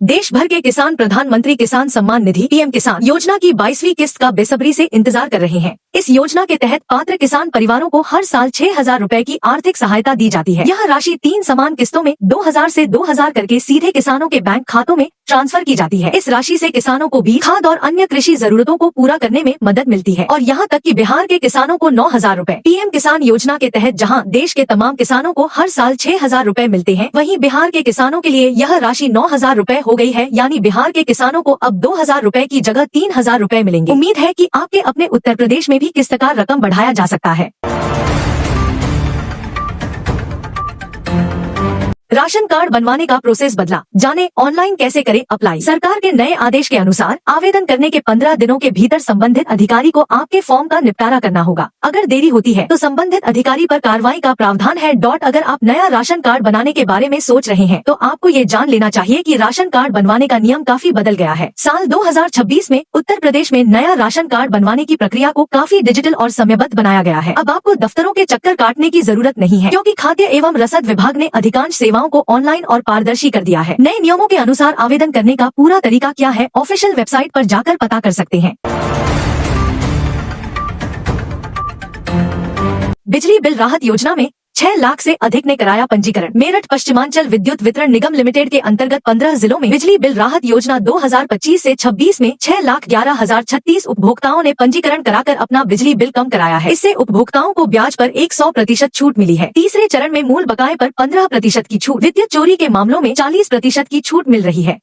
देश भर के किसान प्रधानमंत्री किसान सम्मान निधि पीएम किसान योजना की 22वीं किस्त का बेसब्री से इंतजार कर रहे हैं। इस योजना के तहत पात्र किसान परिवारों को हर साल 6,000 रूपए की आर्थिक सहायता दी जाती है। यह राशि 3 समान किस्तों में 2,000 से 2,000 करके सीधे किसानों के बैंक खातों में ट्रांसफर की जाती है। इस राशि से किसानों को बीज, खाद और अन्य कृषि जरूरतों को पूरा करने में मदद मिलती है और यहाँ तक कि बिहार के किसानों को 9,000 रूपए। पीएम किसान योजना के तहत जहाँ देश के तमाम किसानों को हर साल 6,000 रूपए मिलते हैं, वहीं बिहार के किसानों के लिए यह राशि 9,000 रूपए हो गई है। यानी बिहार के किसानों को अब 2,000 रूपए की जगह 3,000 रूपए मिलेंगे। उम्मीद है कि आपके अपने उत्तर प्रदेश में भी किस्त का रकम बढ़ाया जा सकता है। राशन कार्ड बनवाने का प्रोसेस बदला, जाने ऑनलाइन कैसे करें अप्लाई। सरकार के नए आदेश के अनुसार आवेदन करने के 15 दिनों के भीतर संबंधित अधिकारी को आपके फॉर्म का निपटारा करना होगा। अगर देरी होती है तो संबंधित अधिकारी पर कार्रवाई का प्रावधान है। अगर आप नया राशन कार्ड बनाने के बारे में सोच रहे हैं तो आपको ये जान लेना चाहिए कि राशन कार्ड बनवाने का नियम काफी बदल गया है। साल 2026 में उत्तर प्रदेश में नया राशन कार्ड बनवाने की प्रक्रिया को काफी डिजिटल और समयबद्ध बनाया गया है। अब आपको दफ्तरों के चक्कर काटने की जरूरत नहीं है, क्योंकि खाद्य एवं रसद विभाग ने अधिकांश सेवाओं को ऑनलाइन और पारदर्शी कर दिया है। नए नियमों के अनुसार आवेदन करने का पूरा तरीका क्या है, ऑफिशियल वेबसाइट पर जाकर पता कर सकते हैं। बिजली बिल राहत योजना में 6 लाख से अधिक ने कराया पंजीकरण। मेरठ पश्चिमांचल विद्युत वितरण निगम लिमिटेड के अंतर्गत 15 जिलों में बिजली बिल राहत योजना 2025 से 26 में 6,11,036 उपभोक्ताओं ने पंजीकरण कराकर अपना बिजली बिल कम कराया है। इससे उपभोक्ताओं को ब्याज पर 100% छूट मिली है। तीसरे चरण में मूल बकाये पर 15% की छूट, विद्युत चोरी के मामलों में 40% की छूट मिल रही है।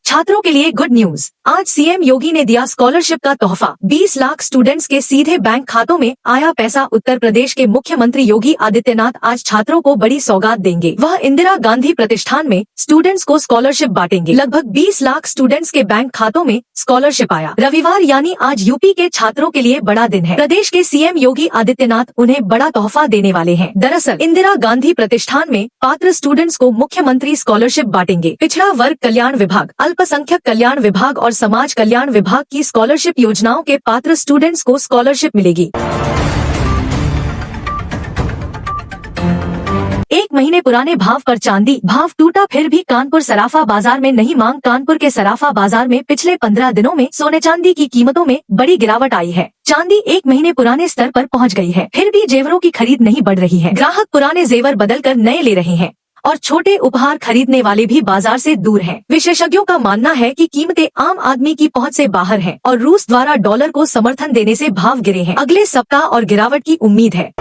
छात्रों के लिए गुड न्यूज, आज सीएम योगी ने दिया स्कॉलरशिप का तोहफा। 20 लाख स्टूडेंट्स के सीधे बैंक खातों में आया पैसा। उत्तर प्रदेश के मुख्यमंत्री योगी आदित्यनाथ आज छात्रों को बड़ी सौगात देंगे। वह इंदिरा गांधी प्रतिष्ठान में स्टूडेंट्स को स्कॉलरशिप बांटेंगे। लगभग 20 लाख स्टूडेंट्स के बैंक खातों में स्कॉलरशिप आया। रविवार यानी आज यूपी के छात्रों के लिए बड़ा दिन है। प्रदेश के सीएम योगी आदित्यनाथ उन्हें बड़ा तोहफा देने वाले हैं। दरअसल इंदिरा गांधी प्रतिष्ठान में पात्र स्टूडेंट्स को मुख्यमंत्री स्कॉलरशिप बांटेंगे। पिछड़ा वर्ग कल्याण विभाग, अल्पसंख्यक कल्याण विभाग और समाज कल्याण विभाग की स्कॉलरशिप योजनाओं के पात्र स्टूडेंट्स को स्कॉलरशिप मिलेगी। 1 महीने पुराने भाव पर चांदी भाव टूटा, फिर भी कानपुर सराफा बाजार में नहीं मांग। कानपुर के सराफा बाजार में पिछले 15 दिनों में सोने चांदी की कीमतों में बड़ी गिरावट आई है। चांदी 1 महीने पुराने स्तर पर पहुंच गई है, फिर भी जेवरों की खरीद नहीं बढ़ रही है। ग्राहक पुराने जेवर बदलकर नए ले रहे हैं और छोटे उपहार खरीदने वाले भी बाजार से दूर हैं। विशेषज्ञों का मानना है कि कीमतें आम आदमी की पहुंच से बाहर हैं और रूस द्वारा डॉलर को समर्थन देने से भाव गिरे हैं। अगले सप्ताह और गिरावट की उम्मीद है।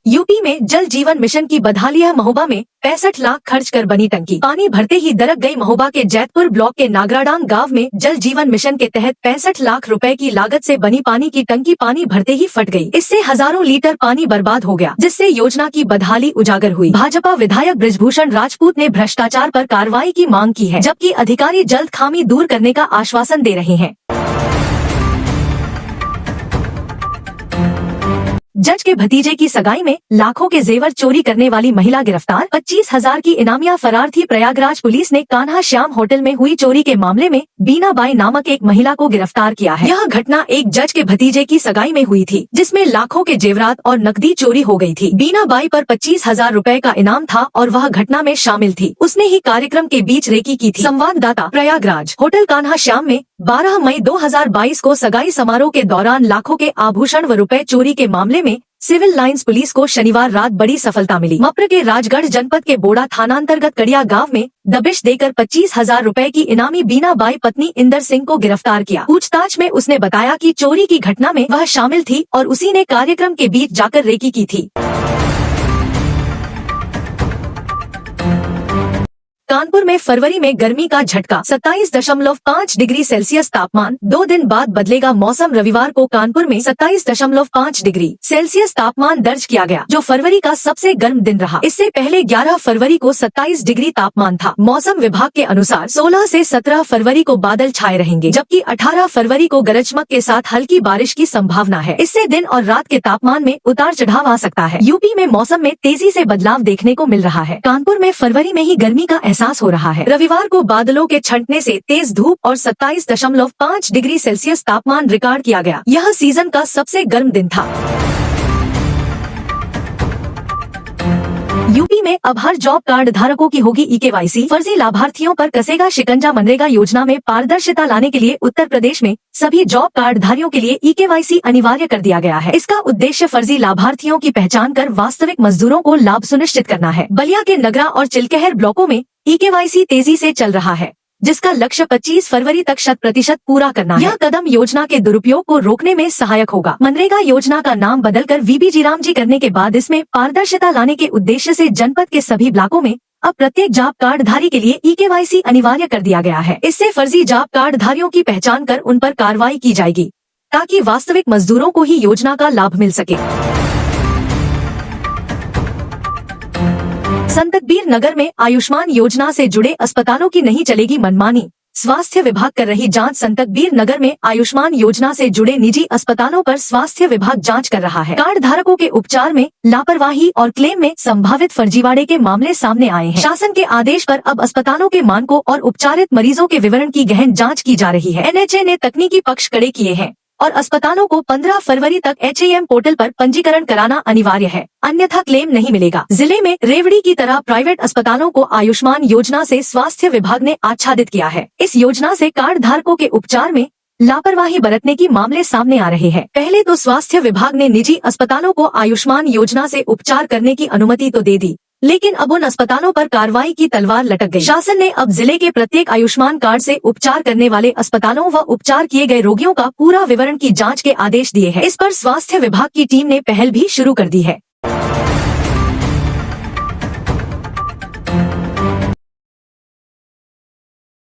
यूपी में जल जीवन मिशन की बदहालियां। महोबा में 65 लाख खर्च कर बनी टंकी पानी भरते ही दरक गई। महोबा के जैतपुर ब्लॉक के नागराडांग गांव में जल जीवन मिशन के तहत 65 लाख रुपए की लागत से बनी पानी की टंकी पानी भरते ही फट गई। इससे हजारों लीटर पानी बर्बाद हो गया, जिससे योजना की बदहाली उजागर हुई। भाजपा विधायक बृजभूषण राजपूत ने भ्रष्टाचार पर कार्रवाई की मांग की है, जबकि अधिकारी जल्द खामी दूर करने का आश्वासन दे रहे हैं। जज के भतीजे की सगाई में लाखों के जेवर चोरी करने वाली महिला गिरफ्तार। 25,000 की इनामिया फरार थी। प्रयागराज पुलिस ने कान्हा श्याम होटल में हुई चोरी के मामले में बीना बाई नामक एक महिला को गिरफ्तार किया है। यह घटना एक जज के भतीजे की सगाई में हुई थी, जिसमें लाखों के जेवरात और नकदी चोरी हो गई थी। बीना बाई पर 25,000 रूपए का इनाम था और वह घटना में शामिल थी। उसने ही कार्यक्रम के बीच रेकी की थी। संवाददाता, प्रयागराज। होटल कान्हा श्याम में 12 मई 2022 को सगाई समारोह के दौरान लाखों के आभूषण व रुपए चोरी के मामले में सिविल लाइंस पुलिस को शनिवार रात बड़ी सफलता मिली। मप्र के राजगढ़ जनपद के बोड़ा थानांतर्गत कड़िया गांव में दबिश देकर 25,000 रूपए की इनामी बीना बाई पत्नी इंदर सिंह को गिरफ्तार किया। पूछताछ में उसने बताया कि चोरी की घटना में वह शामिल थी और उसी ने कार्यक्रम के बीच जाकर रेकी की थी। कानपुर में फरवरी में गर्मी का झटका। 27.5 डिग्री सेल्सियस तापमान। 2 दिन बाद बदलेगा मौसम। रविवार को कानपुर में 27.5 डिग्री सेल्सियस तापमान दर्ज किया गया, जो फरवरी का सबसे गर्म दिन रहा। इससे पहले 11 फरवरी को 27 डिग्री तापमान था। मौसम विभाग के अनुसार 16 से 17 फरवरी को बादल छाए रहेंगे, जबकि 18 फरवरी को गरज चमक के साथ हल्की बारिश की संभावना है। इससे दिन और रात के तापमान में उतार चढ़ाव आ सकता है। यूपी में मौसम में तेजी से बदलाव देखने को मिल रहा है। कानपुर में फरवरी में ही गर्मी का एहसास हो रहा है। रविवार को बादलों के छंटने से तेज धूप और 27.5 डिग्री सेल्सियस तापमान रिकॉर्ड किया गया। यह सीजन का सबसे गर्म दिन था। यूपी में अब हर जॉब कार्ड धारकों की होगी ई-केवाईसी। फर्जी लाभार्थियों पर कसेगा शिकंजा। मनरेगा योजना में पारदर्शिता लाने के लिए उत्तर प्रदेश में सभी जॉब कार्ड धारियों के लिए ई-केवाईसी अनिवार्य कर दिया गया है। इसका उद्देश्य फर्जी लाभार्थियों की पहचान कर वास्तविक मजदूरों को लाभ सुनिश्चित करना है। बलिया के नगरा और चिलकहर ब्लॉकों में ई-केवाईसी तेजी से चल रहा है, जिसका लक्ष्य 25 फरवरी तक 100% पूरा करना है। यह कदम योजना के दुरुपयोग को रोकने में सहायक होगा। मनरेगा योजना का नाम बदलकर वीबी जीरामजी करने के बाद इसमें पारदर्शिता लाने के उद्देश्य से जनपद के सभी ब्लॉकों में अब प्रत्येक जॉब कार्ड धारी के लिए ई-केवाईसी अनिवार्य कर दिया गया है। इससे फर्जी जॉब कार्ड धारियों की पहचान कर उन पर कार्रवाई की जाएगी, ताकि वास्तविक मजदूरों को ही योजना का लाभ मिल सके। संतकबीर नगर में आयुष्मान योजना से जुड़े अस्पतालों की नहीं चलेगी मनमानी। स्वास्थ्य विभाग कर रही जांच। संतकबीर नगर में आयुष्मान योजना से जुड़े निजी अस्पतालों पर स्वास्थ्य विभाग जांच कर रहा है। कार्ड धारकों के उपचार में लापरवाही और क्लेम में संभावित फर्जीवाड़े के मामले सामने आए हैं। शासन के आदेश पर अब अस्पतालों के मानकों और उपचारित मरीजों के विवरण की गहन जाँच की जा रही है। NHA ने तकनीकी पक्ष कड़े किए हैं और अस्पतालों को 15 फरवरी तक HAM पोर्टल पर पंजीकरण कराना अनिवार्य है, अन्यथा क्लेम नहीं मिलेगा। जिले में रेवड़ी की तरह प्राइवेट अस्पतालों को आयुष्मान योजना से स्वास्थ्य विभाग ने आच्छादित किया है। इस योजना से कार्ड धारकों के उपचार में लापरवाही बरतने की मामले सामने आ रहे हैं। पहले तो स्वास्थ्य विभाग ने निजी अस्पतालों को आयुष्मान योजना से उपचार करने की अनुमति तो दे दी, लेकिन अब उन अस्पतालों पर कार्रवाई की तलवार लटक गई। शासन ने अब जिले के प्रत्येक आयुष्मान कार्ड से उपचार करने वाले अस्पतालों व उपचार किए गए रोगियों का पूरा विवरण की जांच के आदेश दिए हैं। इस पर स्वास्थ्य विभाग की टीम ने पहल भी शुरू कर दी है।